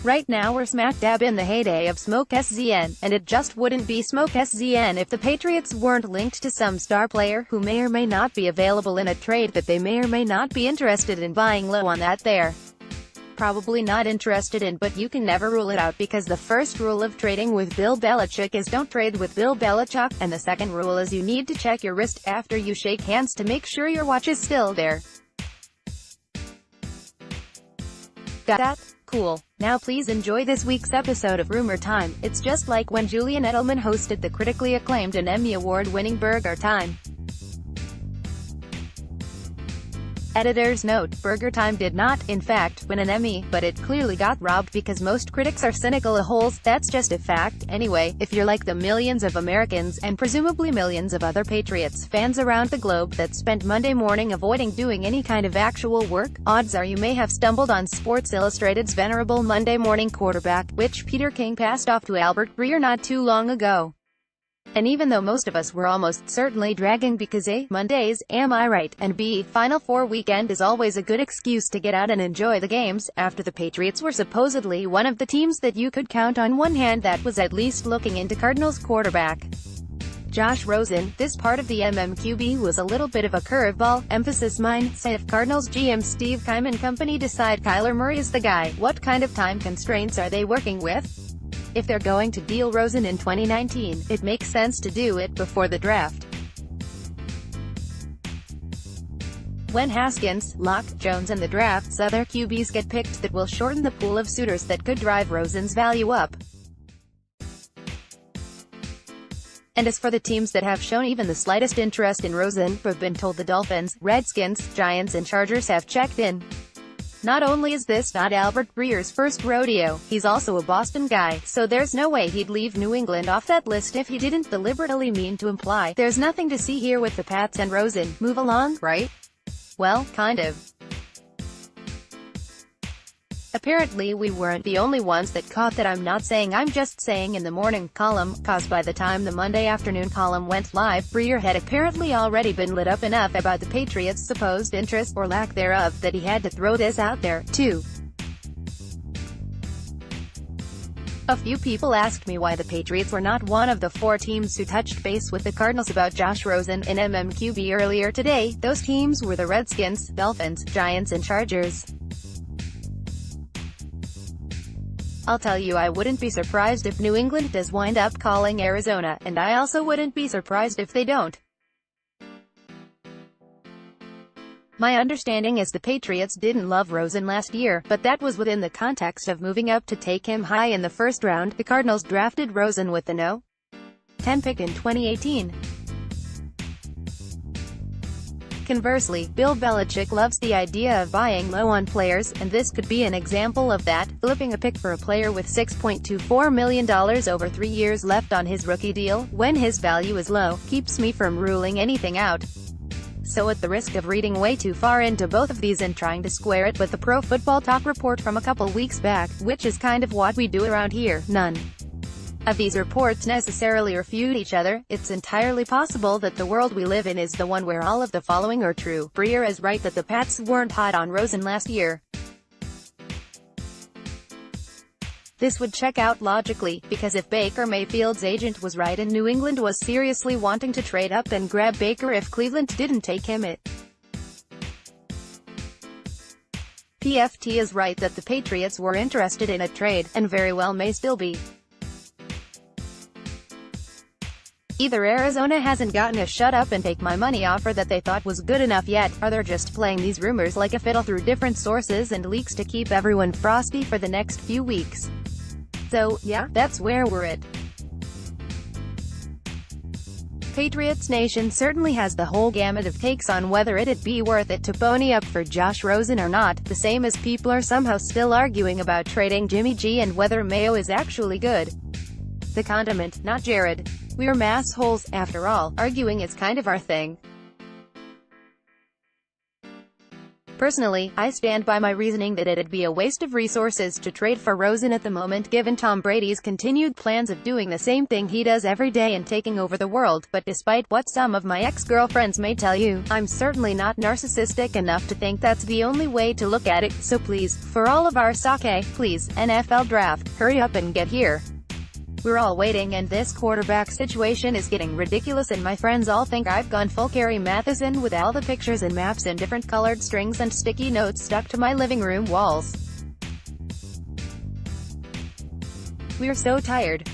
Right now we're smack dab in the heyday of Smoke SZN, and it just wouldn't be Smoke SZN if the Patriots weren't linked to some star player who may or may not be available in a trade that they may or may not be interested in buying low on that they're probably not interested in, but you can never rule it out because the first rule of trading with Bill Belichick is don't trade with Bill Belichick, and the second rule is you need to check your wrist after you shake hands to make sure your watch is still there. Got that? Cool. Now please enjoy this week's episode of Rumor Time. It's just like when Julian Edelman hosted the critically acclaimed and Emmy Award-winning Burger Time. Editor's note: Burger Time did not, in fact, win an Emmy, but it clearly got robbed because most critics are cynical a-holes. That's just a fact. Anyway, if you're like the millions of Americans, and presumably millions of other Patriots fans around the globe that spent Monday morning avoiding doing any kind of actual work, odds are you may have stumbled on Sports Illustrated's venerable Monday morning quarterback, which Peter King passed off to Albert Breer not too long ago. And even though most of us were almost certainly dragging because A, Mondays, am I right, and B, Final Four weekend is always a good excuse to get out and enjoy the games, after the Patriots were supposedly one of the teams that you could count on one hand that was at least looking into Cardinals quarterback Josh Rosen, this part of the MMQB was a little bit of a curveball, emphasis mine. Say if Cardinals GM Steve Keim and company decide Kyler Murray is the guy, what kind of time constraints are they working with? If they're going to deal Rosen in 2019, it makes sense to do it before the draft. When Haskins, Locke, Jones and the draft's other QBs get picked, that will shorten the pool of suitors that could drive Rosen's value up. And as for the teams that have shown even the slightest interest in Rosen, we've been told the Dolphins, Redskins, Giants and Chargers have checked in. Not only is this not Albert Breer's first rodeo, he's also a Boston guy, so there's no way he'd leave New England off that list if he didn't deliberately mean to imply there's nothing to see here with the Pats and Rosen. Move along, right? Well, kind of. Apparently we weren't the only ones that caught that I'm not saying I'm just saying in the morning column, cause by the time the Monday afternoon column went live, Breer had apparently already been lit up enough about the Patriots' supposed interest, or lack thereof, that he had to throw this out there, too. A few people asked me why the Patriots were not one of the four teams who touched base with the Cardinals about Josh Rosen in MMQB earlier today. Those teams were the Redskins, Dolphins, Giants and Chargers. I'll tell you, I wouldn't be surprised if New England does wind up calling Arizona, and I also wouldn't be surprised if they don't. My understanding is the Patriots didn't love Rosen last year, but that was within the context of moving up to take him high in the first round. The Cardinals drafted Rosen with the No. 10 pick in 2018. Conversely, Bill Belichick loves the idea of buying low on players, and this could be an example of that. Flipping a pick for a player with $6.24 million over 3 years left on his rookie deal, when his value is low, keeps me from ruling anything out. So at the risk of reading way too far into both of these and trying to square it with the Pro Football Talk report from a couple weeks back, which is kind of what we do around here, none of these reports necessarily refute each other. It's entirely possible that the world we live in is the one where all of the following are true. Breer is right that the Pats weren't hot on Rosen last year. This would check out logically, because if Baker Mayfield's agent was right and New England was seriously wanting to trade up and grab Baker if Cleveland didn't take him, it PFT is right that the Patriots were interested in a trade, and very well may still be. Either Arizona hasn't gotten a shut up and take my money offer that they thought was good enough yet, or they're just playing these rumors like a fiddle through different sources and leaks to keep everyone frosty for the next few weeks. So, yeah, that's where we're at. Patriots Nation certainly has the whole gamut of takes on whether it'd be worth it to pony up for Josh Rosen or not, the same as people are somehow still arguing about trading Jimmy G and whether Mayo is actually good. The condiment, not Jared. We're massholes, after all. Arguing is kind of our thing. Personally, I stand by my reasoning that it'd be a waste of resources to trade for Rosen at the moment given Tom Brady's continued plans of doing the same thing he does every day and taking over the world, but despite what some of my ex-girlfriends may tell you, I'm certainly not narcissistic enough to think that's the only way to look at it, so please, for all of our sake, please, NFL draft, hurry up and get here. We're all waiting and this quarterback situation is getting ridiculous and my friends all think I've gone full Carrie Mathison with all the pictures and maps in different colored strings and sticky notes stuck to my living room walls. We're so tired.